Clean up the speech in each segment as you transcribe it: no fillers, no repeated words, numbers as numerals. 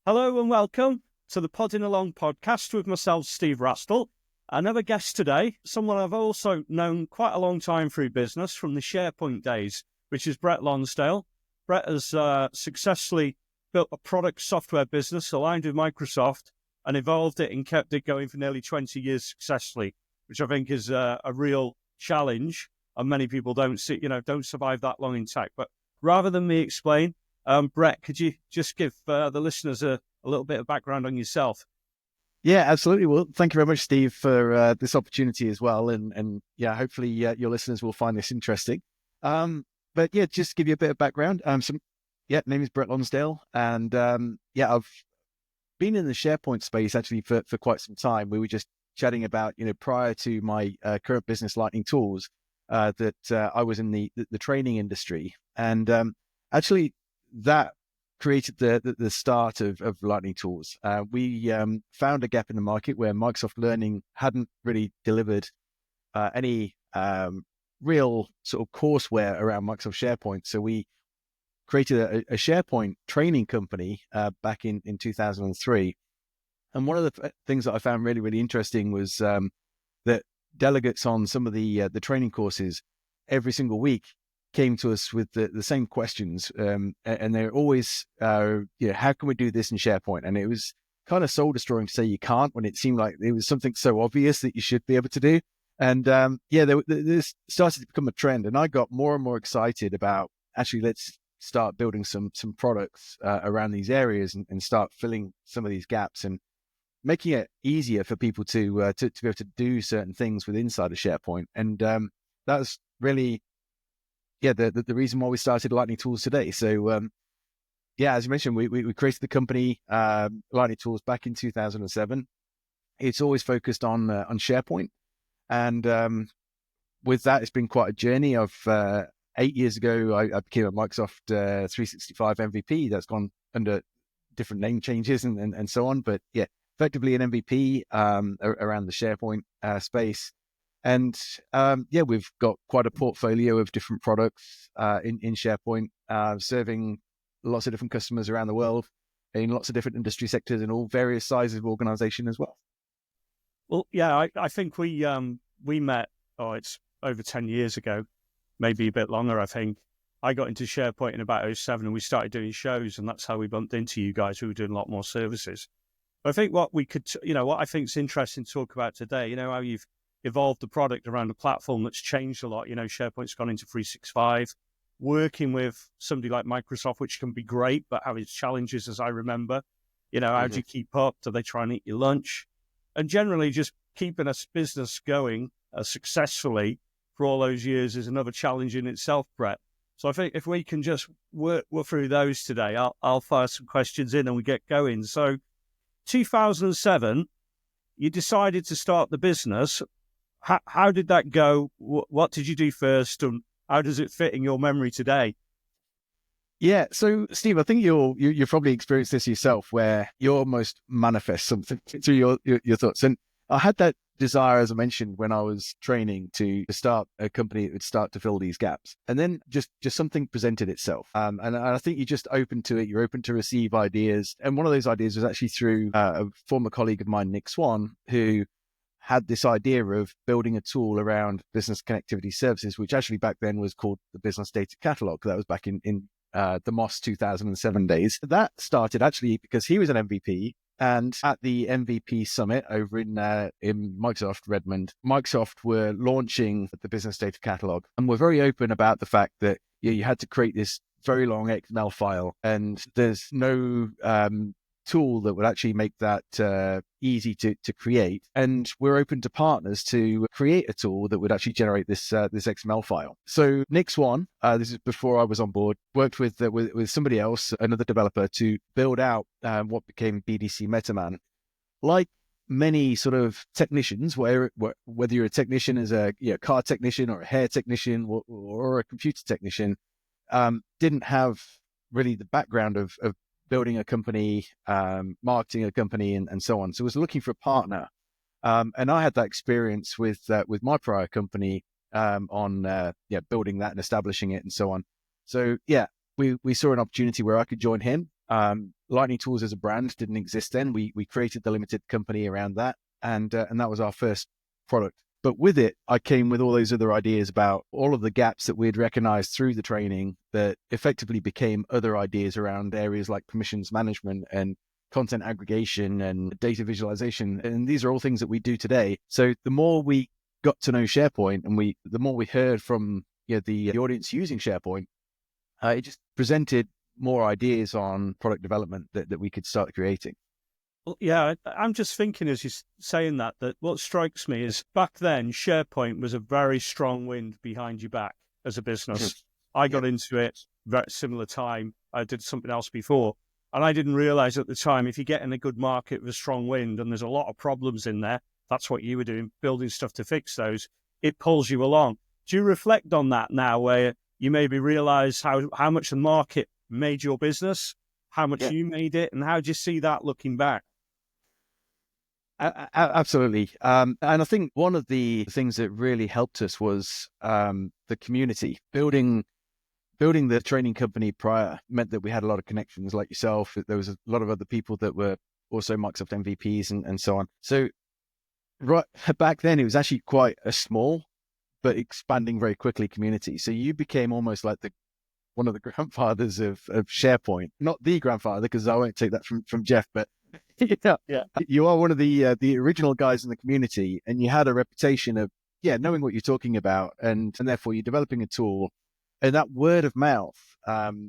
Hello and welcome to the Podin Along podcast with myself, Steve Rastall. Another guest today, someone I've also known quite a long time through business from the SharePoint days, which is Brett Lonsdale. Brett has successfully built a product software business aligned with Microsoft and evolved it and kept it going for nearly 20 years successfully, which I think is a real challenge. And many people don't survive that long in tech. But rather than me explain, Brett, could you just give the listeners a little bit of background on yourself? Yeah, absolutely. Well, thank you very much, Steve, for this opportunity as well. And hopefully your listeners will find this interesting. But yeah, just to give you a bit of background. Name is Brett Lonsdale. And I've been in the SharePoint space actually for quite some time. We were just chatting about, prior to my current business, Lightning Tools, that I was in the training industry. And actually, that created the start of Lightning Tools. We found a gap in the market where Microsoft Learning hadn't really delivered any real sort of courseware around Microsoft SharePoint. So we created a SharePoint training company back in 2003. And one of the things that I found really, really interesting was that delegates on some of the training courses every single week came to us with the same questions, and they're always, how can we do this in SharePoint? And it was kind of soul destroying to say you can't when it seemed like it was something so obvious that you should be able to do. And this started to become a trend, and I got more and more excited about actually let's start building some products around these areas and start filling some of these gaps and making it easier for people to be able to do certain things within inside of SharePoint. And that was really the reason why we started Lightning Tools today. So, as you mentioned, we created the company, Lightning Tools, back in 2007. It's always focused on SharePoint. And with that, it's been quite a journey. Of 8 years ago, I became a Microsoft 365 MVP. That's gone under different name changes and so on. But effectively an MVP around the SharePoint space. And we've got quite a portfolio of different products in SharePoint, serving lots of different customers around the world in lots of different industry sectors and all various sizes of organization as well. Well, yeah, I think we met, it's over 10 years ago, maybe a bit longer, I think. I got into SharePoint in about 2007 and we started doing shows, and that's how we bumped into you guys. We were doing a lot more services. But I think what I think is interesting to talk about today, how you've evolved the product around a platform that's changed a lot. SharePoint's gone into 365, working with somebody like Microsoft, which can be great, but have its challenges, as I remember. How do you keep up? Do they try and eat your lunch? And generally just keeping a business going successfully for all those years is another challenge in itself, Brett. So I think if we can just work through those today, I'll fire some questions in and we get going. So 2007, you decided to start the business. How did that go? What did you do first, and how does it fit in your memory today? Yeah, so Steve, I think you've probably experienced this yourself, where you almost manifest something through your thoughts. And I had that desire, as I mentioned, when I was training to start a company that would start to fill these gaps. And then just something presented itself. And I think you're just open to it. You're open to receive ideas. And one of those ideas was actually through a former colleague of mine, Nick Swan, who had this idea of building a tool around business connectivity services, which actually back then was called the Business Data Catalog. That was back in the MOS 2007 days. That started actually because he was an MVP, and at the MVP summit over in Microsoft Redmond, Microsoft were launching the Business Data Catalog, and were very open about the fact that you had to create this very long XML file, and there's no tool that would actually make that easy to create. And we're open to partners to create a tool that would actually generate this XML file. So Nick Swan, this is before I was on board, worked with somebody else, another developer, to build out what became BDC MetaMan. Like many sort of technicians, whether you're a technician as a car technician or a hair technician or a computer technician, didn't have really the background of building a company, marketing a company, and so on. So I was looking for a partner. And I had that experience with my prior company on building that and establishing it and so on. So we saw an opportunity where I could join him. Lightning Tools as a brand didn't exist then. We created the limited company around that, and that was our first product. But with it, I came with all those other ideas about all of the gaps that we had recognized through the training that effectively became other ideas around areas like permissions management and content aggregation and data visualization. And these are all things that we do today. So the more we got to know SharePoint and the more we heard from the audience using SharePoint, it just presented more ideas on product development that we could start creating. Well, yeah, I'm just thinking as you're saying that what strikes me is back then, SharePoint was a very strong wind behind your back as a business. I got into it very similar time. I did something else before. And I didn't realize at the time, if you get in a good market with a strong wind and there's a lot of problems in there, that's what you were doing, building stuff to fix those, it pulls you along. Do you reflect on that now where you maybe realize how much the market made your business, how much you made it, and how do you see that looking back? Absolutely. And I think one of the things that really helped us was the community. Building the training company prior meant that we had a lot of connections like yourself. There was a lot of other people that were also Microsoft MVPs and so on. So right back then, it was actually quite a small but expanding very quickly community. So you became almost like one of the grandfathers of SharePoint. Not the grandfather, because I won't take that from Jeff, but yeah, you are one of the original guys in the community, and you had a reputation of knowing what you're talking about, and therefore you're developing a tool, and that word of mouth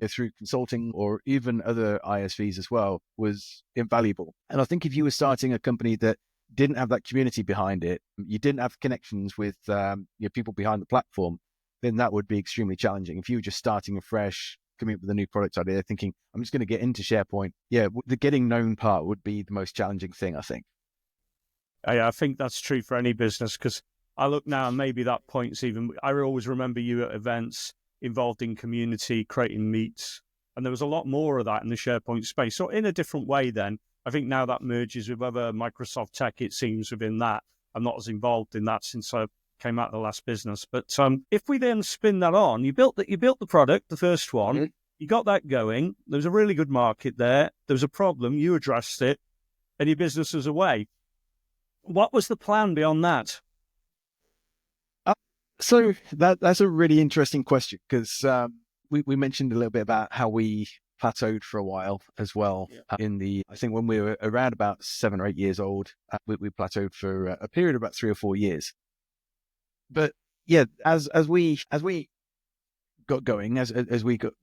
through consulting or even other ISVs as well was invaluable. And I think if you were starting a company that didn't have that community behind it, you didn't have connections with people behind the platform, then that would be extremely challenging. If you were just starting afresh, coming up with a new product idea, thinking, I'm just going to get into SharePoint. Yeah, the getting known part would be the most challenging thing, I think. I think that's true for any business, because I look now and maybe that point's even, I always remember you at events involved in community, creating meets, and there was a lot more of that in the SharePoint space. So in a different way then, I think now that merges with other Microsoft tech, it seems, within that. I'm not as involved in that since I came out of the last business. But if we then spin that on, you built the product, the first one, you got that going. There was a really good market there. There was a problem, you addressed it, and your business was away. What was the plan beyond that? So that's a really interesting question, because we mentioned a little bit about how we plateaued for a while as well. I think when we were around about 7 or 8 years old, we plateaued for a period of about 3 or 4 years. But yeah, as we got going, as we got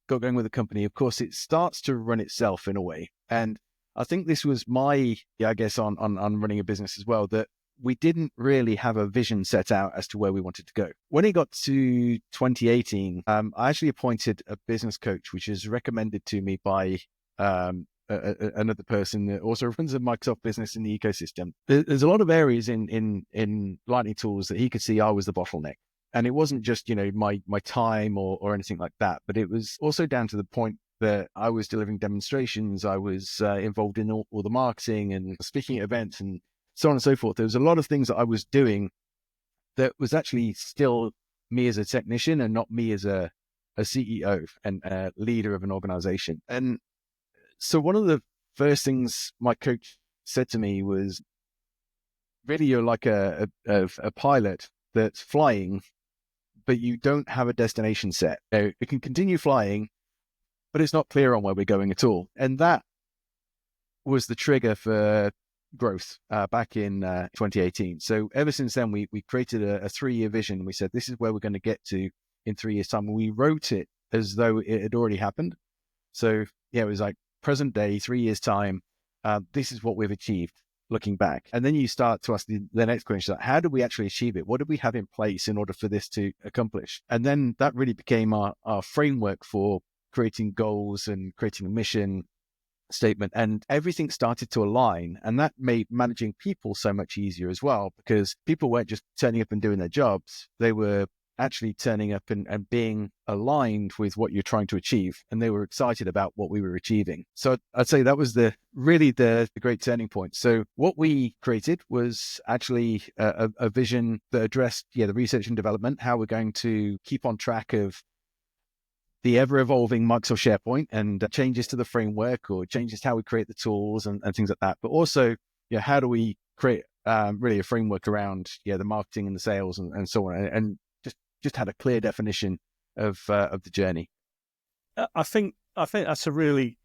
going with the company, of course, it starts to run itself in a way. And I think this was my, I guess, on running a business as well, that we didn't really have a vision set out as to where we wanted to go. When it got to 2018, I actually appointed a business coach, which is recommended to me by another person that also runs a Microsoft business in the ecosystem. There's a lot of areas in Lightning Tools that he could see I was the bottleneck. And it wasn't just, my time or anything like that, but it was also down to the point that I was delivering demonstrations. I was involved in all the marketing and speaking at events and so on and so forth. There was a lot of things that I was doing that was actually still me as a technician and not me as a CEO and a leader of an organization. And so one of the first things my coach said to me was, really, you're like a pilot that's flying, but you don't have a destination set. Now, it can continue flying, but it's not clear on where we're going at all. And that was the trigger for growth back in 2018. So ever since then, we created a 3-year vision. We said, this is where we're going to get to in 3 years' time. We wrote it as though it had already happened. So yeah, it was like present day, 3 years' time. This is what we've achieved looking back. And then you start to ask the next question, how did we actually achieve it? What did we have in place in order for this to accomplish? And then that really became our framework for creating goals and creating a mission statement, and everything started to align. And that made managing people so much easier as well, because people weren't just turning up and doing their jobs. They were actually turning up and being aligned with what you're trying to achieve. And they were excited about what we were achieving. So I'd say that was really the great turning point. So what we created was actually a vision that addressed the research and development, how we're going to keep on track of the ever-evolving Microsoft SharePoint and changes to the framework or changes to how we create the tools and things like that. But also, how do we create really a framework around the marketing and the sales and so on, and just had a clear definition of the journey. I think that's a really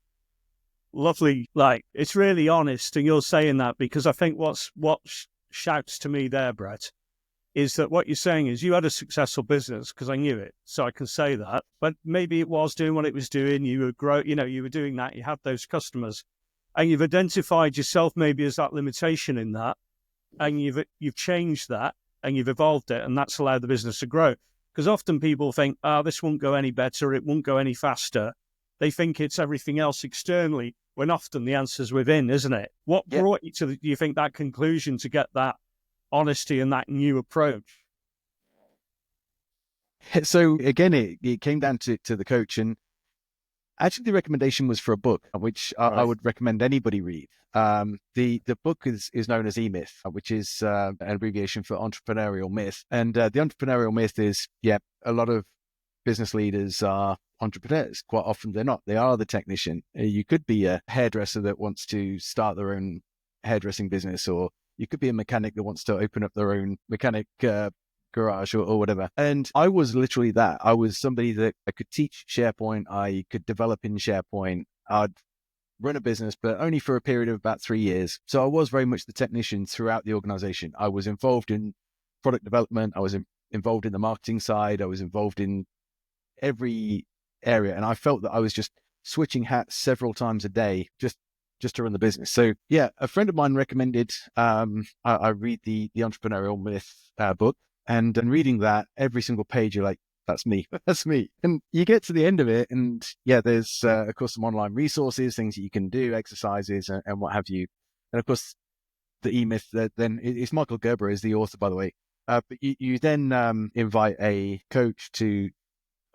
lovely, it's really honest, and you're saying that because I think what shouts to me there, Brett, is that what you're saying is you had a successful business because I knew it, so I can say that. But maybe it was doing what it was doing. You were you were doing that. You had those customers, and you've identified yourself maybe as that limitation in that, and you've changed that and you've evolved it, and that's allowed the business to grow. Because often people think, this won't go any better, it won't go any faster. They think it's everything else externally, when often the answer's within, isn't it? What brought you to, do you think, that conclusion to get that honesty and that new approach? So again, it came down to the coach, and actually the recommendation was for a book, which I would recommend anybody read. The book is known as E-Myth, which is an abbreviation for entrepreneurial myth. And the entrepreneurial myth is, a lot of business leaders are entrepreneurs. Quite often they're not. They are the technician. You could be a hairdresser that wants to start their own hairdressing business, or you could be a mechanic that wants to open up their own mechanic garage or whatever. And I was literally that. I was somebody that I could teach SharePoint. I could develop in SharePoint. I'd run a business, but only for a period of about 3 years. So I was very much the technician throughout the organization. I was involved in product development. I was involved in the marketing side. I was involved in every area. And I felt that I was just switching hats several times a day, just to run the business. So a friend of mine recommended I read the Entrepreneurial Myth book, and reading that, every single page, you're like, that's me. That's me. And you get to the end of it, and there's of course some online resources, things that you can do, exercises and what have you. And of course, the E-Myth, then it's Michael Gerber is the author, by the way. But you then invite a coach to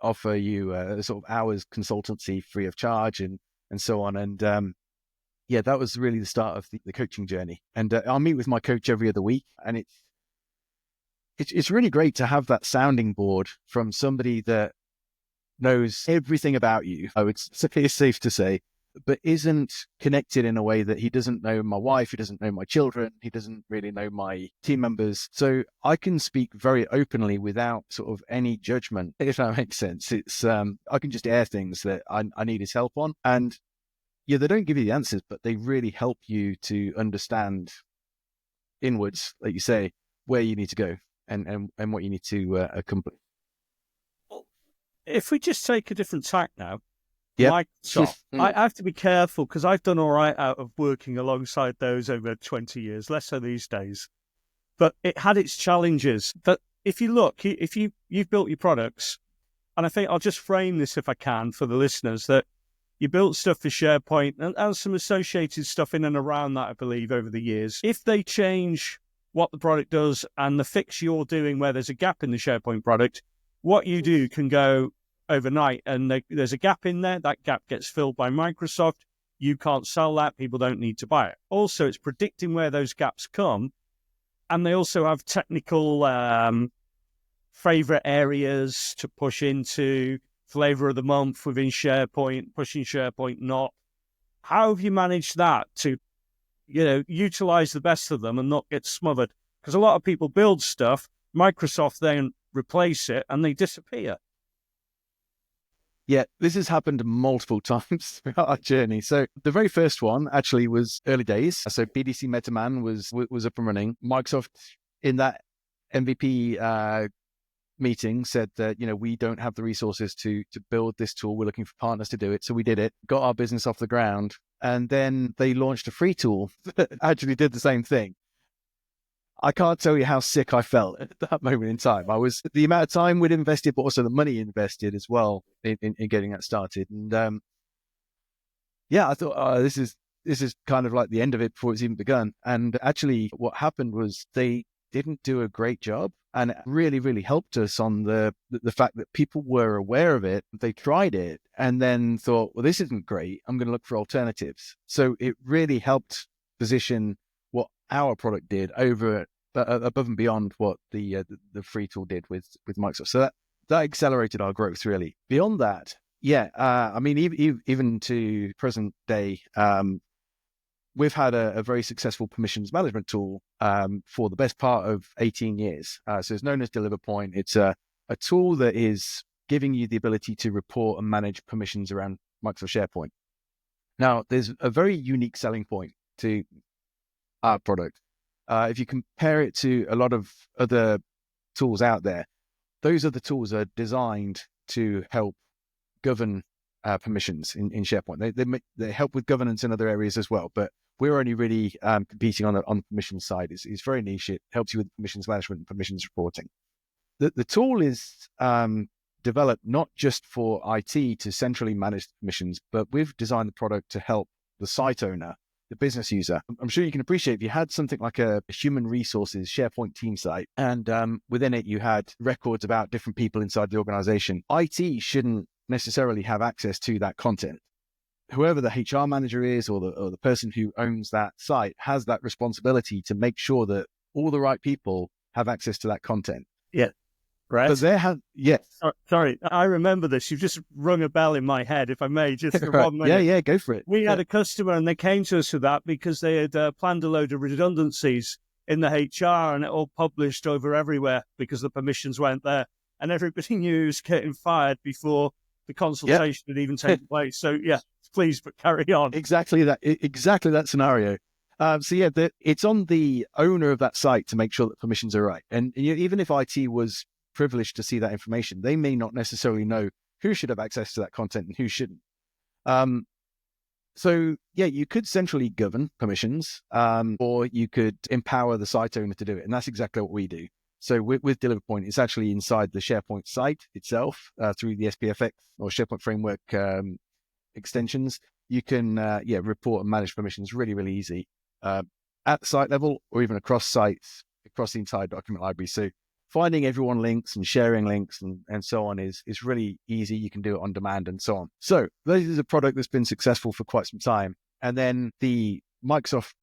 offer you a sort of hours consultancy free of charge and so on. And that was really the start of the coaching journey. And I'll meet with my coach every other week, and it's really great to have that sounding board from somebody that knows everything about you. I would say it's safe to say, but isn't connected in a way that he doesn't know my wife, he doesn't know my children, he doesn't really know my team members. So I can speak very openly without sort of any judgment, if that makes sense. It's I can just air things that I need his help on. And they don't give you the answers, but they really help you to understand inwards, like you say, where you need to go and what you need to accomplish. If we just take a different tack now, Microsoft. I have to be careful because I've done all right out of working alongside those over 20 years, less so these days. But it had its challenges. But if you look, if you've built your products, and I think I'll just frame this if I can for the listeners, that you built stuff for SharePoint and some associated stuff in and around that, I believe, over the years. If they change what the product does and the fix you're doing where there's a gap in the SharePoint product, what you do can go overnight, and there's a gap in there. That gap gets filled by Microsoft. You can't sell that. People don't need to buy it. Also, it's predicting where those gaps come, and they also have technical favorite areas to push into, flavor of the month within SharePoint, pushing SharePoint not. How have you managed that to, utilize the best of them and not get smothered? Because a lot of people build stuff, Microsoft then replace it, and they disappear. Yeah, this has happened multiple times throughout our journey. So the very first one actually was early days. So BDC MetaMan was up and running. Microsoft in that MVP meeting said that, we don't have the resources to build this tool. We're looking for partners to do it. So we did it, got our business off the ground. And then they launched a free tool that actually did the same thing. I can't tell you how sick I felt at that moment in time. I was the amount of time we'd invested, but also the money invested as well in getting that started. And I thought, this is kind of like the end of it before it's even begun. And actually, what happened was they didn't do a great job, and it really, really helped us on the fact that people were aware of it. They tried it and then thought, well, this isn't great. I'm going to look for alternatives. So it really helped position what our product did over above and beyond what the free tool did with Microsoft. So that accelerated our growth really. Beyond that, Yeah, I mean, even to present day, we've had a very successful permissions management tool for the best part of 18 years. So it's known as DeliverPoint. It's a tool that is giving you the ability to report and manage permissions around Microsoft SharePoint. Now, there's a very unique selling point to our product. If you compare it to a lot of other tools out there, those other tools are designed to help govern permissions in SharePoint. They help with governance in other areas as well, but we're only really competing on the permissions side. It's very niche. It helps you with permissions management and permissions reporting. The tool is developed not just for IT to centrally manage permissions, but we've designed the product to help the site owner, the business user. I'm sure you can appreciate if you had something like a human resources SharePoint team site, and within it you had records about different people inside the organization. IT shouldn't necessarily have access to that content. Whoever the HR manager is, or the person who owns that site, has that responsibility to make sure that all the right people have access to that content. Yeah. Brett? But there have, yes. Sorry, I remember this. You've just rung a bell in my head, if I may, just for Right. 1 minute. Yeah, go for it. We had a customer and they came to us with that because they had planned a load of redundancies in the HR, and it all published over everywhere because the permissions weren't there. And everybody knew he was getting fired before the consultation had even taken place. So, yeah, please, but carry on. Exactly that scenario. It's on the owner of that site to make sure that permissions are right. And even if IT was privileged to see that information, they may not necessarily know who should have access to that content and who shouldn't. You could centrally govern permissions, or you could empower the site owner to do it. And that's exactly what we do. So with DeliverPoint, it's actually inside the SharePoint site itself through the SPFX or SharePoint framework extensions. You can report and manage permissions really, really easy at the site level, or even across sites, across the entire document library. So finding everyone links and sharing links and so on is really easy. You can do it on demand and so on. So this is a product that's been successful for quite some time. And then the Microsoft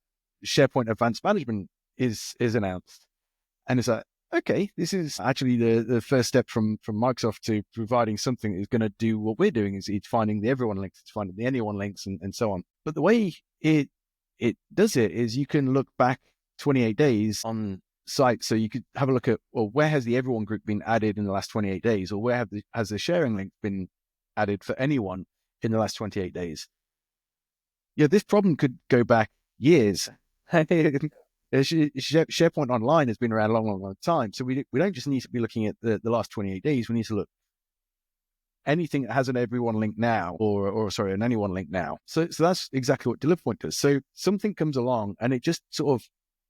SharePoint Advanced Management is announced. And it's like, okay, this is actually the first step from Microsoft to providing something that is going to do what we're doing. Is it's finding the everyone links, it's finding the anyone links and so on. But the way it does it is you can look back 28 days on site. So you could have a look at, well, where has the everyone group been added in the last 28 days? Or where has the sharing link been added for anyone in the last 28 days? Yeah, this problem could go back years. SharePoint Online has been around a long time. So we don't just need to be looking at the last 28 days. We need to look anything that has an everyone link now, or an anyone link now. So that's exactly what DeliverPoint does. So something comes along and it just sort of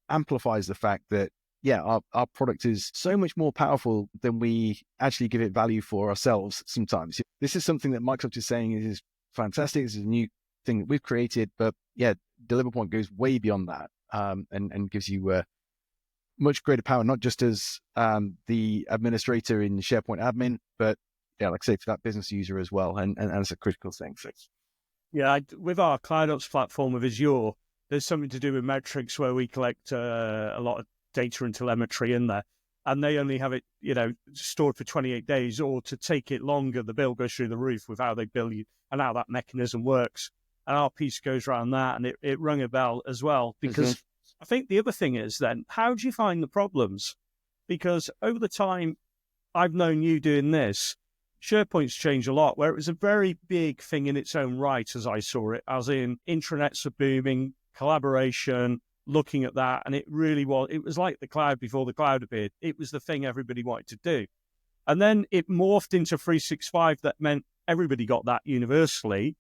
amplifies the fact that, our product is so much more powerful than we actually give it value for ourselves sometimes. This is something that Microsoft is saying is fantastic. This is a new thing that we've created, but DeliverPoint goes way beyond that and gives you much greater power, not just as the administrator in SharePoint admin, but like I say, for that business user as well. And it's a critical thing. So. Yeah, with our CloudOps platform of Azure, there's something to do with metrics where we collect a lot of data and telemetry in there, and they only have it, stored for 28 days, or to take it longer, the bill goes through the roof with how they bill you and how that mechanism works. And our piece goes around that, and it rung a bell as well, because I think the other thing is then, how do you find the problems? Because over the time I've known you doing this, SharePoint's changed a lot, where it was a very big thing in its own right, as I saw it, as in intranets are booming, collaboration, looking at that, and it was like the cloud before the cloud appeared. It was the thing everybody wanted to do. And then it morphed into 365 that meant everybody got that universally.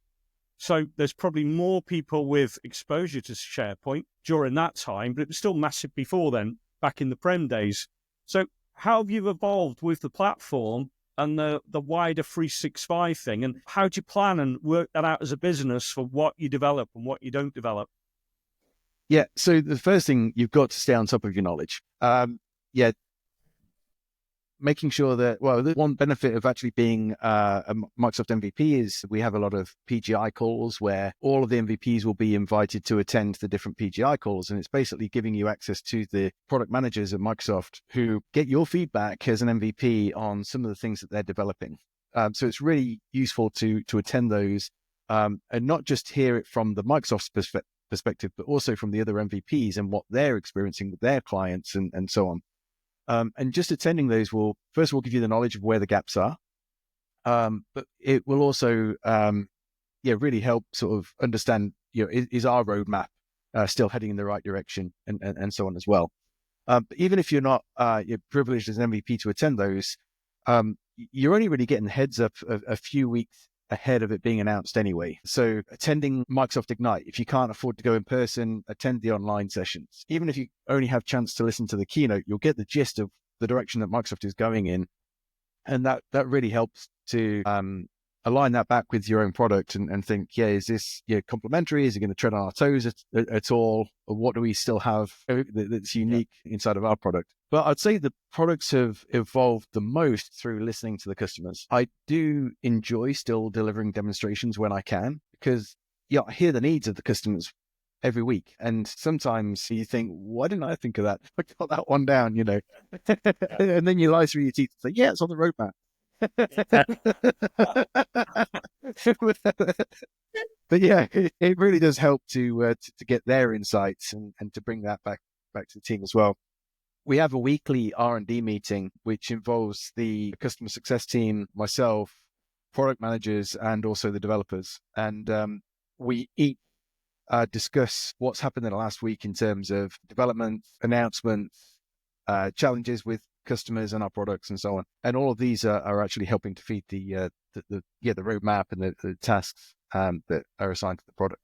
So there's probably more people with exposure to SharePoint during that time, but it was still massive before then, back in the Prem days. So how have you evolved with the platform and the wider 365 thing? And how do you plan and work that out as a business for what you develop and what you don't develop? Yeah, so the first thing, you've got to stay on top of your knowledge. Making sure that, the one benefit of actually being a Microsoft MVP is we have a lot of PGI calls where all of the MVPs will be invited to attend the different PGI calls. And it's basically giving you access to the product managers at Microsoft who get your feedback as an MVP on some of the things that they're developing. So it's really useful to attend those, and not just hear it from the Microsoft's perspective, but also from the other MVPs and what they're experiencing with their clients and so on. And just attending those will, first of all, give you the knowledge of where the gaps are, but it will also really help sort of understand, is our roadmap still heading in the right direction, and so on as well. But even if you're not you're privileged as an MVP to attend those, you're only really getting the heads up a few weeks ahead of it being announced anyway. So attending Microsoft Ignite, if you can't afford to go in person, attend the online sessions. Even if you only have chance to listen to the keynote, you'll get the gist of the direction that Microsoft is going in. And that really helps to align that back with your own product and think, is this complementary? Is it going to tread on our toes at all? Or what do we still have that's unique inside of our product? But I'd say the products have evolved the most through listening to the customers. I do enjoy still delivering demonstrations when I can, because I hear the needs of the customers every week. And sometimes you think, why didn't I think of that? I got that one down, and then you lie through your teeth and say, it's on the roadmap. But it really does help to get their insights and to bring that back to the team as well. We have a weekly R&D meeting, which involves the customer success team, myself, product managers, and also the developers. And we each discuss what's happened in the last week in terms of development, announcements, challenges with customers and our products and so on. And all of these are actually helping to feed the roadmap and the tasks that are assigned to the product.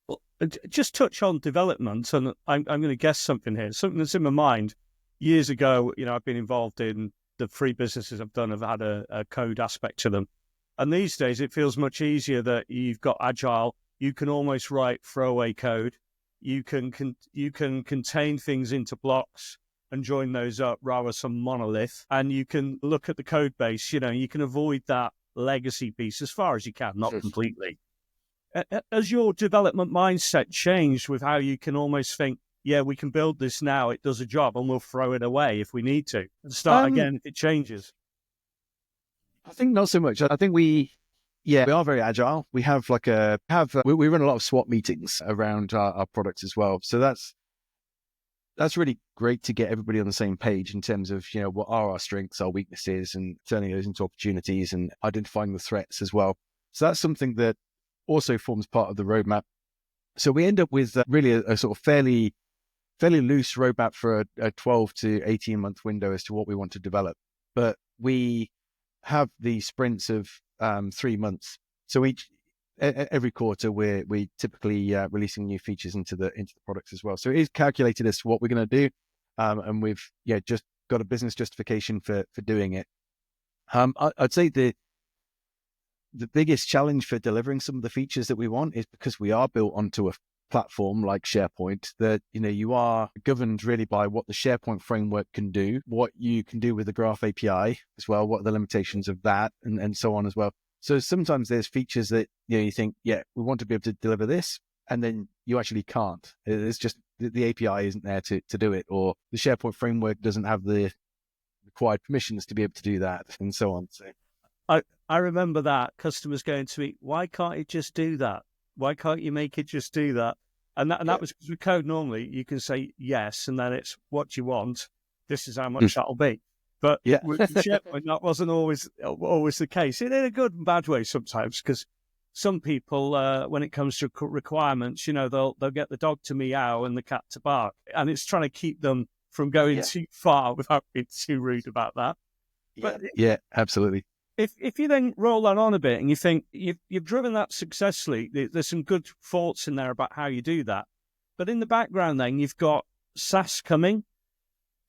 Well, just touch on development, and I'm going to guess something here. Something that's in my mind. Years ago, I've been involved in the 3 businesses I've done. Have had a code aspect to them, and these days it feels much easier that you've got agile. You can almost write throwaway code. You can contain things into blocks and join those up rather than some monolith. And you can look at the code base. You can avoid that legacy piece as far as you can, not completely. Has your development mindset changed with how you can almost think, we can build this now, it does a job, and we'll throw it away if we need to, and start again if it changes? I think not so much. I think we are very agile. We have we run a lot of SWAT meetings around our products as well. So that's really great to get everybody on the same page in terms of, what are our strengths, our weaknesses, and turning those into opportunities and identifying the threats as well. So that's something that also forms part of the roadmap. So we end up with really a sort of fairly loose roadmap for a 12 to 18 month window as to what we want to develop. But we have the sprints of 3 months. So every quarter we typically releasing new features into the products as well. So it is calculated as to what we're going to do, and we've just got a business justification for doing it. I'd say the biggest challenge for delivering some of the features that we want is because we are built onto a platform like SharePoint, that you are governed really by what the SharePoint framework can do, what you can do with the Graph API as well, what are the limitations of that, and so on as well. So sometimes there's features that you think, we want to be able to deliver this, and then you actually can't. It's just the API isn't there to do it, or the SharePoint framework doesn't have the required permissions to be able to do that, and so on. So I remember that customers going to me, why can't it just do that? Why can't you make it just do that? And that was because with code normally you can say yes, and then it's what you want. This is how much that'll be. But with SharePoint, that wasn't always the case. In a good and bad way sometimes, because some people, when it comes to requirements, they'll get the dog to meow and the cat to bark, and it's trying to keep them from going too far without being too rude about that. But absolutely. If you then roll that on a bit and you think you've driven that successfully, there's some good thoughts in there about how you do that. But in the background then, you've got SaaS coming,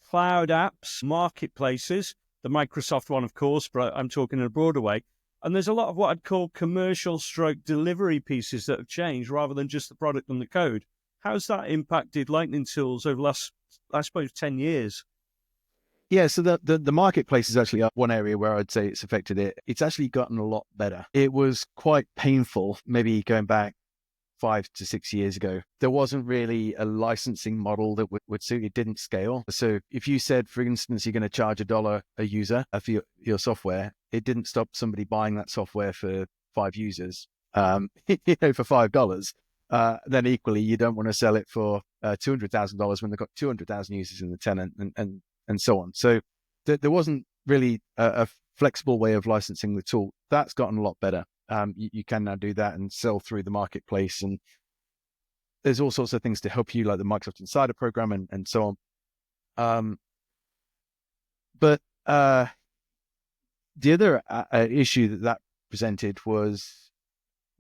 cloud apps, marketplaces, the Microsoft one, of course, but I'm talking in a broader way. And there's a lot of what I'd call commercial stroke delivery pieces that have changed rather than just the product and the code. How's that impacted Lightning Tools over the last, I suppose, 10 years? Yeah, so the marketplace is actually one area where I'd say it's affected it. It's actually gotten a lot better. It was quite painful, maybe going back 5 to 6 years ago. There wasn't really a licensing model that would suit. It didn't scale. So if you said, for instance, you're going to charge $1 a user for your software, it didn't stop somebody buying that software for 5 users, for $5. Then equally, you don't want to sell it for $200,000 when they've got 200,000 users in the tenant, and so on. So there wasn't really a flexible way of licensing the tool. That's gotten a lot better. You can now do that and sell through the marketplace, and there's all sorts of things to help you, like the Microsoft Insider program and so on. But the other issue that presented was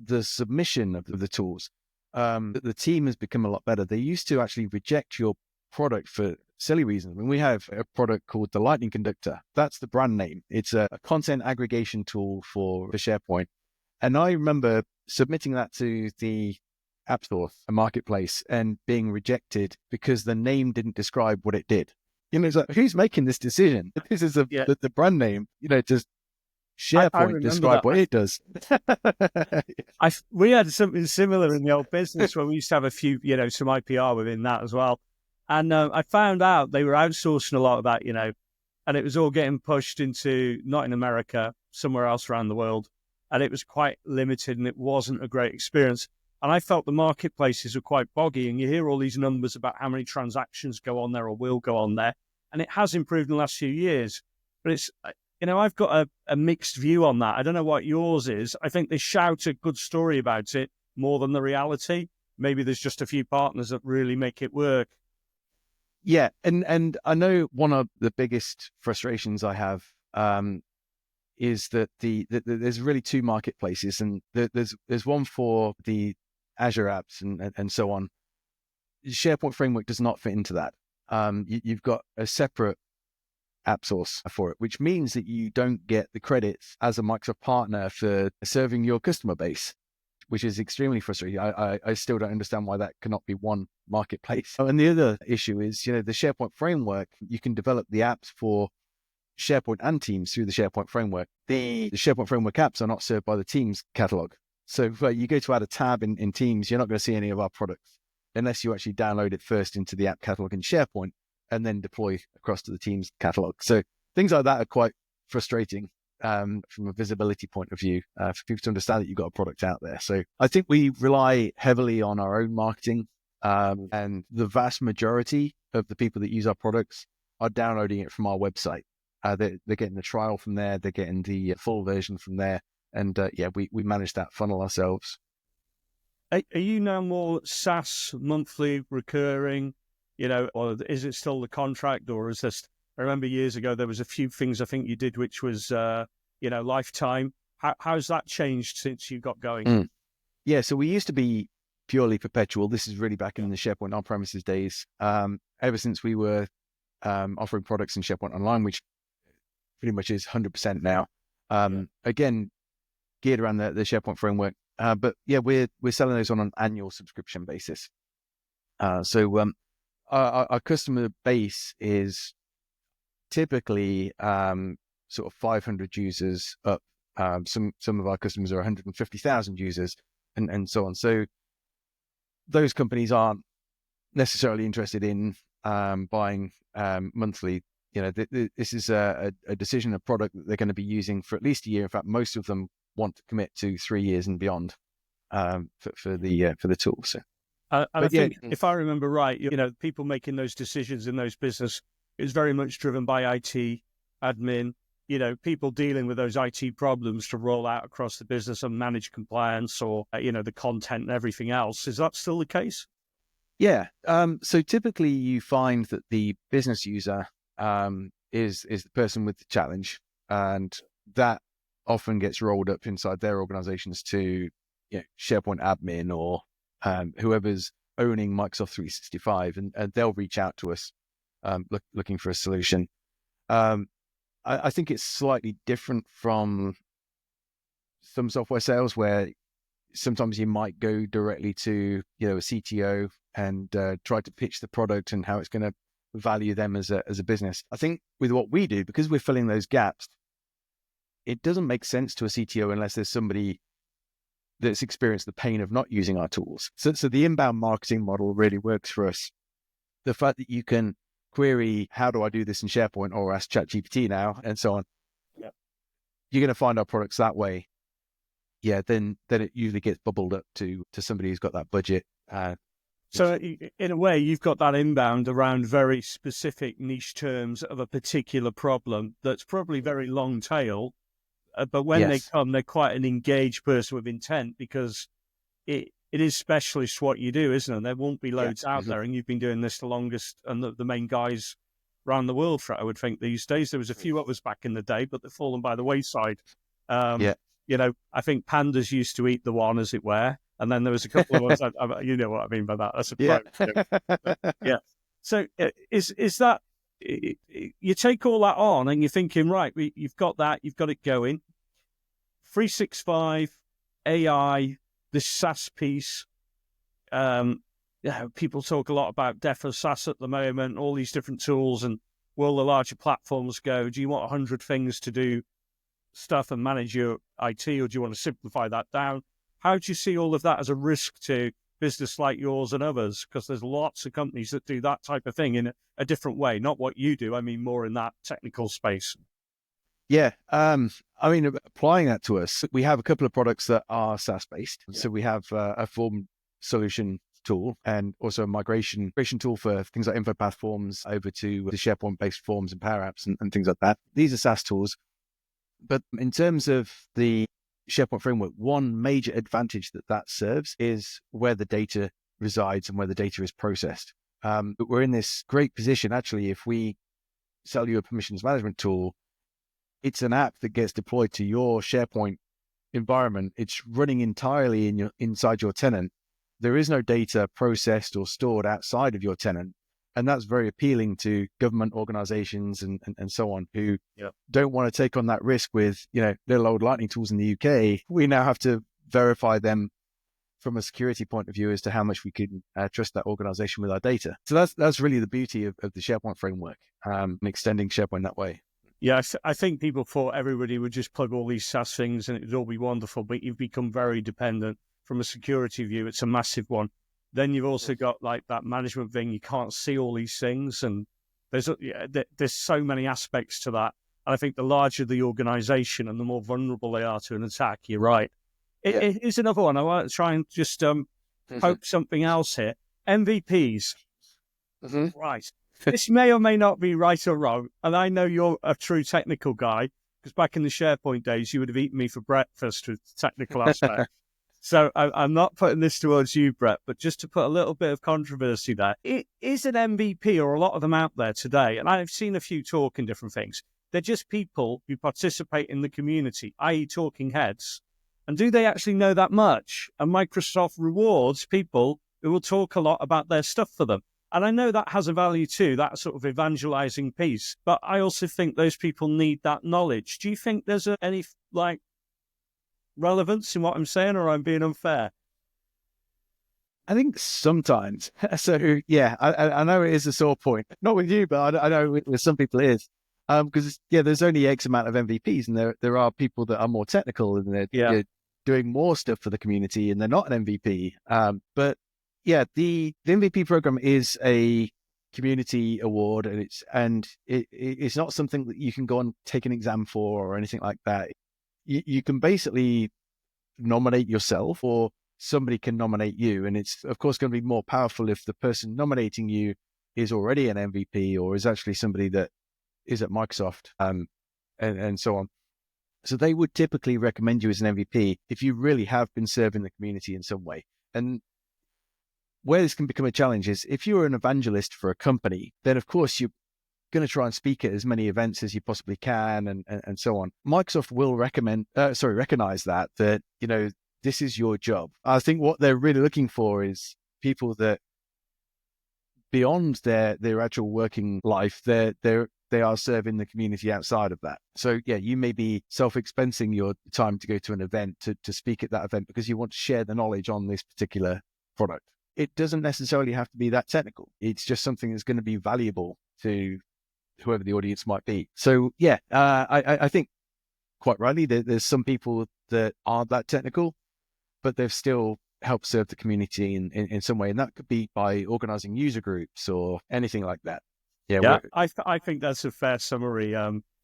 the submission of the tools. The team has become a lot better. They used to actually reject your product for silly reasons. I mean, we have a product called the Lightning Conductor. That's the brand name. It's a content aggregation tool for SharePoint. And I remember submitting that to the App Store, a marketplace, and being rejected because the name didn't describe what it did. It's like, who's making this decision? This is the brand name, just SharePoint describe what it does. We had something similar in the old business where we used to have a few, some IPR within that as well. And I found out they were outsourcing a lot of that, and it was all getting pushed into, not in America, somewhere else around the world. And it was quite limited and it wasn't a great experience. And I felt the marketplaces were quite boggy, and you hear all these numbers about how many transactions go on there or will go on there. And it has improved in the last few years. But it's, I've got a mixed view on that. I don't know what yours is. I think they shout a good story about it more than the reality. Maybe there's just a few partners that really make it work. Yeah. And I know one of the biggest frustrations I have is that there's really two marketplaces, and there's one for the Azure apps and so on. The SharePoint framework does not fit into that. You've got a separate app source for it, which means that you don't get the credits as a Microsoft partner for serving your customer base, which is extremely frustrating. I still don't understand why that cannot be one marketplace. And the other issue is, the SharePoint framework, you can develop the apps for SharePoint and Teams through the SharePoint framework. The SharePoint framework apps are not served by the Teams catalog. So if you go to add a tab in Teams, you're not going to see any of our products unless you actually download it first into the app catalog in SharePoint and then deploy across to the Teams catalog. So things like that are quite frustrating from a visibility point of view for people to understand that you've got a product out there. So I think we rely heavily on our own marketing, and the vast majority of the people that use our products are downloading it from our website. They're getting the trial from there. They're getting the full version from there. And we manage that funnel ourselves. Are you now more SaaS, monthly, recurring, or is it still the contract, or is this, I remember years ago, there was a few things I think you did, which was, lifetime. How's that changed since you got going? Yeah, so we used to be purely perpetual. This is really back in the SharePoint on-premises days. Ever since we were offering products in SharePoint Online, which pretty much is 100% now. Again, geared around the SharePoint framework. But yeah, we're selling those on an annual subscription basis. So our customer base is typically sort of 500 users up. Some of our customers are 150,000 users and so on. So those companies aren't necessarily interested in buying monthly. This is a decision, a product that they're going to be using for at least a year. In fact, most of them want to commit to 3 years and beyond for the tool. So, I think if I remember right, people making those decisions in those business is very much driven by IT, admin, people dealing with those IT problems to roll out across the business and manage compliance or, the content and everything else. Is that still the case? Yeah. So typically you find that the business user is the person with the challenge, and that often gets rolled up inside their organizations to SharePoint admin or whoever's owning Microsoft 365, and they'll reach out to us looking for a solution. I think it's slightly different from some software sales where sometimes you might go directly to a CTO and try to pitch the product and how it's going to value them as a business. I think with what we do, because we're filling those gaps, it doesn't make sense to a CTO unless there's somebody that's experienced the pain of not using our tools. So the inbound marketing model really works for us. The fact that you can query, how do I do this in SharePoint, or ask ChatGPT now, and so on. Yep. you're going to find our products that way. Yeah, then it usually gets bubbled up to somebody who's got that budget. So in a way, you've got that inbound around very specific niche terms of a particular problem that's probably very long tail, but when they come, they're quite an engaged person with intent, because it is specialist what you do, isn't it? There won't be loads out there, and you've been doing this the longest, and the main guys around the world for it, I would think, these days. There was a few others back in the day, but they've fallen by the wayside. You know, I think pandas used to eat the one, as it were. And then there was a couple of ones, you know what I mean by that. That's a pro. Yeah. So is that, you take all that on and you're thinking, right, you've got that, you've got it going. 365, AI, this SaaS piece. People talk a lot about depth of SaaS at the moment, all these different tools, and will the larger platforms go, do you want 100 things to do stuff and manage your IT, or do you want to simplify that down? How do you see all of that as a risk to business like yours and others? Because there's lots of companies that do that type of thing in a different way. Not what you do. I mean, more in that technical space. Yeah. I mean, applying that to us, we have a couple of products that are SaaS-based. Yeah. So we have a form solution tool and also a migration tool for things like InfoPath forms over to the SharePoint-based forms and Power Apps and things like that. These are SaaS tools. But in terms of the SharePoint framework, one major advantage that serves is where the data resides and where the data is processed. But we're in this great position, actually, if we sell you a permissions management tool, it's an app that gets deployed to your SharePoint environment. It's running entirely inside your tenant. There is no data processed or stored outside of your tenant. And that's very appealing to government organizations and so on, who don't want to take on that risk with, little old Lightning tools in the UK. We now have to verify them from a security point of view as to how much we can trust that organization with our data. So that's really the beauty of the SharePoint framework, and extending SharePoint that way. Yeah, I think people thought everybody would just plug all these SaaS things and it would all be wonderful, but you've become very dependent. From a security view, it's a massive one. Then you've also got like that management thing. You can't see all these things, and there's so many aspects to that. And I think the larger the organization and the more vulnerable they are to an attack, you're right. Here's another one. I want to try and just poke something else here. MVPs. Right. This may or may not be right or wrong. And I know you're a true technical guy, because back in the SharePoint days, you would have eaten me for breakfast with the technical aspect. So I'm not putting this towards you, Brett, but just to put a little bit of controversy there. It is an MVP, or a lot of them out there today, and I've seen a few talking different things. They're just people who participate in the community, i.e. talking heads. And do they actually know that much? And Microsoft rewards people who will talk a lot about their stuff for them. And I know that has a value too, that sort of evangelizing piece. But I also think those people need that knowledge. Do you think there's any relevance in what I'm saying, or I'm being unfair? I think sometimes. So yeah, I know it is a sore point. Not with you, but I know with some people it is. Because there's only X amount of MVPs, and there are people that are more technical and they're doing more stuff for the community, and they're not an MVP. But yeah, the MVP program is a community award, and it's not something that you can go and take an exam for or anything like that. You can basically nominate yourself, or somebody can nominate you. And it's, of course, going to be more powerful if the person nominating you is already an MVP, or is actually somebody that is at Microsoft, and so on. So they would typically recommend you as an MVP if you really have been serving the community in some way. And where this can become a challenge is if you're an evangelist for a company, then of course you're going to try and speak at as many events as you possibly can, and so on. Microsoft will recognize that this is your job. I think what they're really looking for is people that beyond their actual working life, they are serving the community outside of that. So yeah, you may be self-expensing your time to go to an event, to speak at that event, because you want to share the knowledge on this particular product. It doesn't necessarily have to be that technical. It's just something that's going to be valuable to whoever the audience might be. So yeah, I think quite rightly there's some people that aren't that technical, but they've still helped serve the community in some way. And that could be by organizing user groups or anything like that. Yeah, I think that's a fair summary,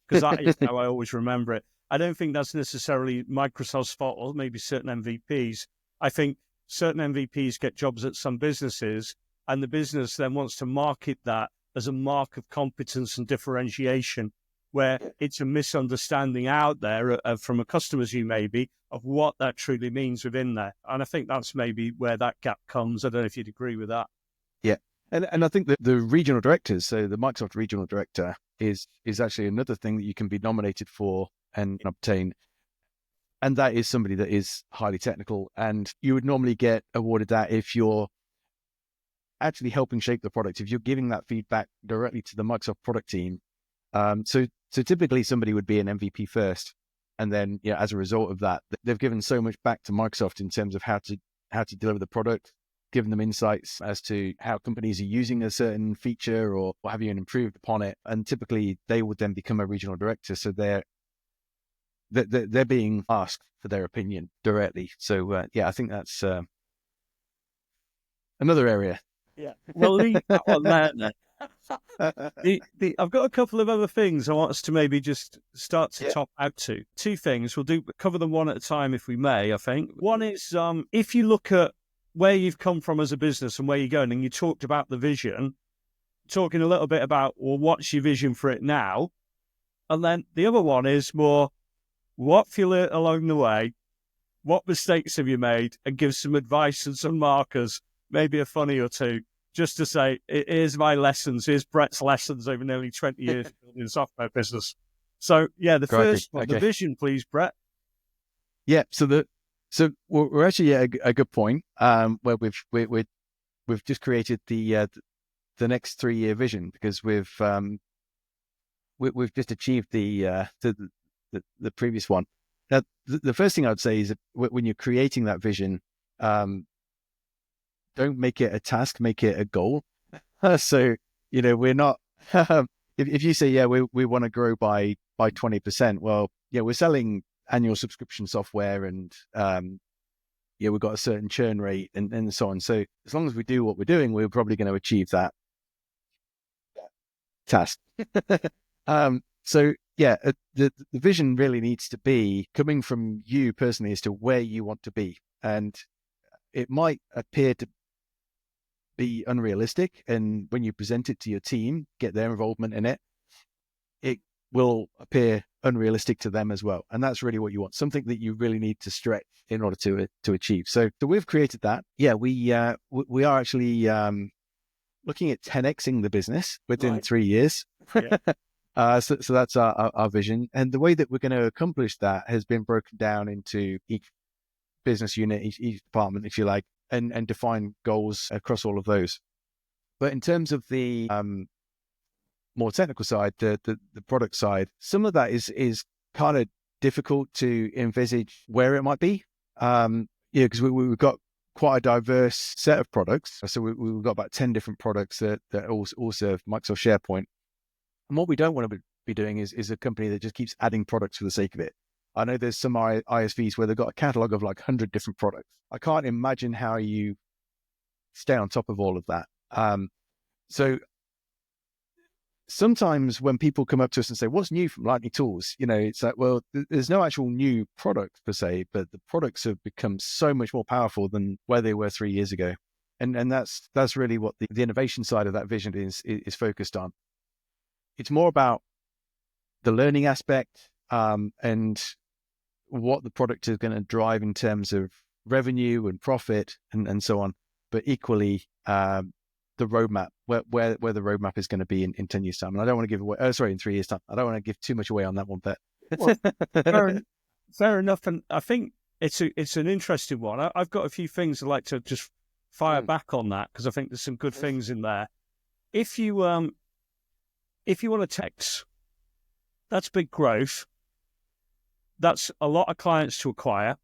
because that is how I always remember it. I don't think that's necessarily Microsoft's fault, or maybe certain MVPs. I think certain MVPs get jobs at some businesses, and the business then wants to market that as a mark of competence and differentiation, where it's a misunderstanding out there from a customer's view, maybe, of what that truly means within there. And I think that's maybe where that gap comes. I don't know if you'd agree with that. Yeah. And I think that the regional directors, so the Microsoft regional director is actually another thing that you can be nominated for and obtain. And that is somebody that is highly technical. And you would normally get awarded that if you're actually helping shape the product, if you're giving that feedback directly to the Microsoft product team. So typically somebody would be an MVP first. And then, as a result of that, they've given so much back to Microsoft in terms of how to deliver the product, given them insights as to how companies are using a certain feature or having improved upon it. And typically they would then become a regional director. So they're being asked for their opinion directly. So I think that's another area. Yeah. Well, leave that one there then. I've got a couple of other things I want us to maybe just start to top out to. Two things. We'll cover them one at a time if we may, I think. One is if you look at where you've come from as a business and where you're going, and you talked about the vision, talking a little bit about, well, what's your vision for it now? And then the other one is more, what have you learned along the way? What mistakes have you made? And give some advice and some markers, maybe a funny or two, just to say, here's my lessons, here's Brett's lessons over nearly 20 years in the software business. So, the first one, the vision, please, Brett. Yeah, so we're actually at a good point where we've just created the next 3-year vision, because we've just achieved the previous one. Now, the first thing I'd say is that when you're creating that vision, don't make it a task, make it a goal. So, we're not, if you say, we want to grow by 20%, well, we're selling annual subscription software and, we've got a certain churn rate and so on. So as long as we do what we're doing, we're probably going to achieve that task. The vision really needs to be coming from you personally as to where you want to be. And it might appear to be unrealistic. And when you present it to your team, get their involvement in it, it will appear unrealistic to them as well. And that's really what you want, something that you really need to stretch in order to achieve. So we've created that. We are actually looking at 10xing the business within 3 years. Yeah. So that's our vision. And the way that we're going to accomplish that has been broken down into each business unit, each department, if you like, and define goals across all of those. But in terms of the more technical side, the product side, some of that is kind of difficult to envisage where it might be. Because we've got quite a diverse set of products. So we've got about 10 different products that all serve Microsoft SharePoint. And what we don't want to be doing is a company that just keeps adding products for the sake of it. I know there's some ISVs where they've got a catalog of like 100 different products. I can't imagine how you stay on top of all of that. So sometimes when people come up to us and say, what's new from Lightning Tools? It's like, well, there's no actual new product per se, but the products have become so much more powerful than where they were 3 years ago. And that's really what the innovation side of that vision is focused on. It's more about the learning aspect and what the product is going to drive in terms of revenue and profit and so on. But equally, the roadmap, where the roadmap is going to be in 10 years' time. And I don't want to give away, in 3 years' time. I don't want to give too much away on that one, but fair enough. And I think it's an interesting one. I've got a few things I'd like to just fire back on that, because I think there's some good things in there. If you want to text, that's big growth. That's a lot of clients to acquire.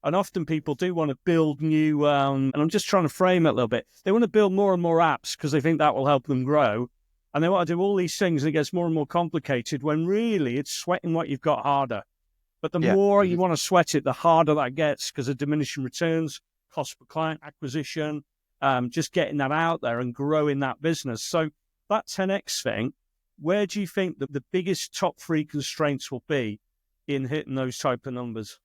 And often people do want to build new, and I'm just trying to frame it a little bit. They want to build more and more apps because they think that will help them grow. And they want to do all these things, and it gets more and more complicated when really it's sweating what you've got harder. But the more you want to sweat it, the harder that gets, because of diminishing returns, cost per client acquisition, just getting that out there and growing that business. So that 10x thing, where do you think that the biggest top 3 constraints will be in hitting those type of numbers?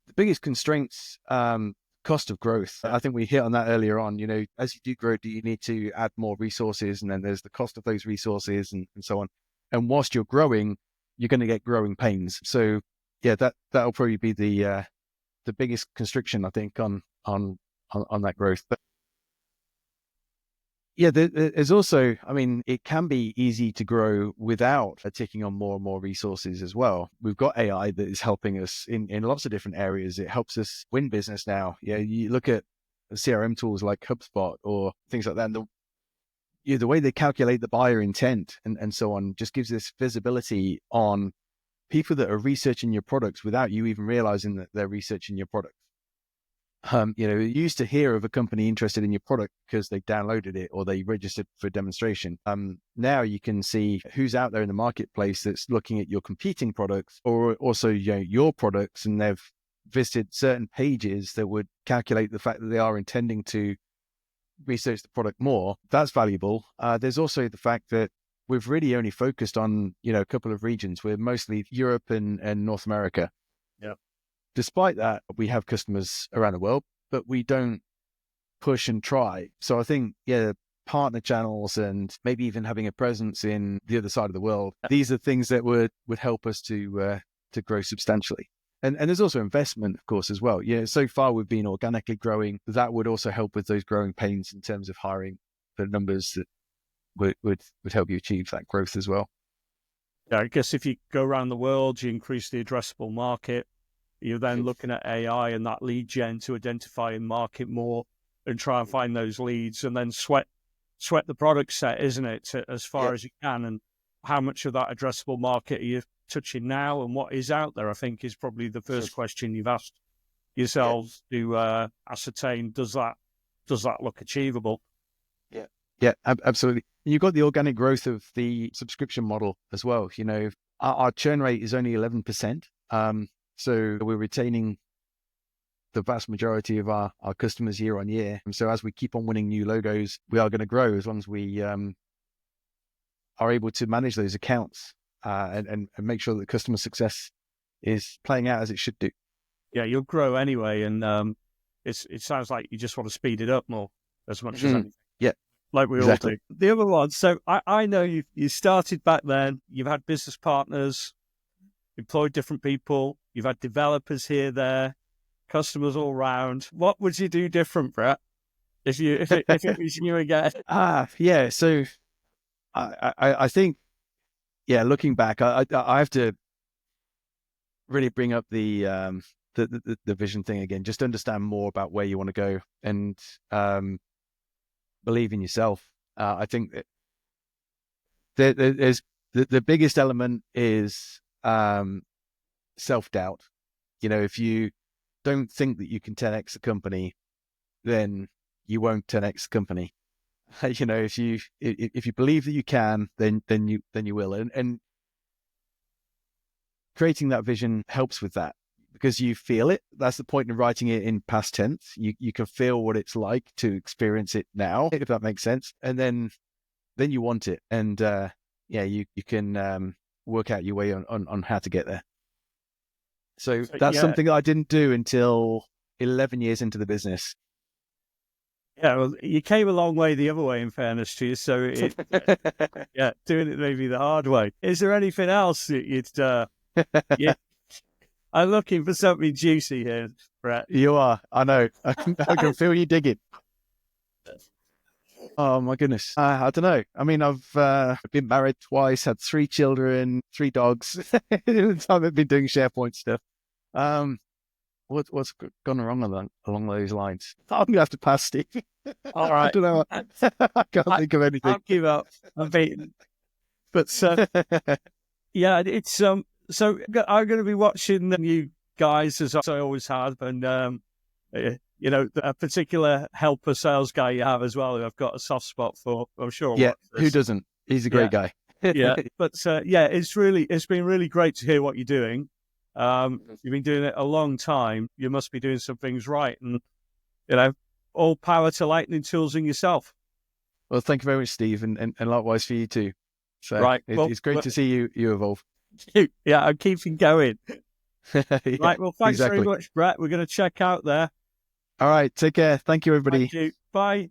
The biggest constraints, cost of growth. I think we hit on that earlier on. As you do grow, do you need to add more resources? And then there's the cost of those resources and so on. And whilst you're growing, you're going to get growing pains. So yeah, that'll probably be the biggest constriction, I think, on that growth. But yeah, there's also, it can be easy to grow without taking on more and more resources as well. We've got AI that is helping us in lots of different areas. It helps us win business now. Yeah, you look at CRM tools like HubSpot or things like that, and the way they calculate the buyer intent and so on just gives this visibility on people that are researching your products without you even realizing that they're researching your product. You used to hear of a company interested in your product because they downloaded it or they registered for a demonstration. Now you can see who's out there in the marketplace that's looking at your competing products or also your products, and they've visited certain pages that would calculate the fact that they are intending to research the product more. That's valuable. There's also the fact that we've really only focused on a couple of regions. We're mostly Europe and North America. Yeah. Despite that, we have customers around the world, but we don't push and try. So I think, partner channels and maybe even having a presence in the other side of the world, these are things that would help us to grow substantially. And there's also investment, of course, as well. So far we've been organically growing. That would also help with those growing pains in terms of hiring the numbers that would help you achieve that growth as well. Yeah, I guess if you go around the world, you increase the addressable market. You're then looking at AI and that lead gen to identify and market more and try and find those leads, and then sweat the product set, isn't it, as far as you can. And how much of that addressable market are you touching now, and what is out there, I think, is probably the first question you've asked yourselves to ascertain, does that look achievable? Yeah, absolutely. You've got the organic growth of the subscription model as well. Our churn rate is only 11%. So we're retaining the vast majority of our customers year on year. And so as we keep on winning new logos, we are going to grow as long as we are able to manage those accounts and make sure that customer success is playing out as it should do. Yeah, you'll grow anyway. And it sounds like you just want to speed it up more as much as anything. Yeah. Like we all do. The other one, so I know you started back then, you've had business partners, employed different people, you've had developers here, there, customers all around. What would you do different, Brett, if it was you again? Yeah. So I think, looking back, I have to really bring up the vision thing again, just understand more about where you want to go and believe in yourself. I think that there's the biggest element is self-doubt. If you don't think that you can 10x a company, then you won't 10x the company. If you believe that you can, then you will. And creating that vision helps with that because you feel it. That's the point of writing it in past tense. You can feel what it's like to experience it now, if that makes sense. And then you want it. And you can work out your way on how to get there. So that's something that I didn't do until 11 years into the business. Yeah, well, you came a long way the other way, in fairness to you. So, doing it maybe the hard way. Is there anything else that you'd... I'm looking for something juicy here, Brett. You are. I know. I can feel you digging. Oh, my goodness. I don't know. I've been married twice, had 3 children, 3 dogs. The time I've been doing SharePoint stuff. What's gone wrong along those lines? I'm going to have to pass, Steve. All right. I don't know. I can't think of anything. I'll give up. I'm beaten. But, it's... So I'm going to be watching you guys, as I always have, and, a particular helper sales guy you have as well, who I've got a soft spot for, I'm sure. Yeah, who doesn't? He's a great guy. Yeah, but it's been really great to hear what you're doing. You've been doing it a long time. You must be doing some things right, and all power to Lightning Tools and yourself. Well, thank you very much, Steve, and likewise for you too. So right, it's great to see you evolve. Yeah, I'm keeping going. Yeah, Right. Well, thanks very exactly. much, Brett. We're going to check out there. All right. Take care. Thank you, everybody. Thank you. Bye.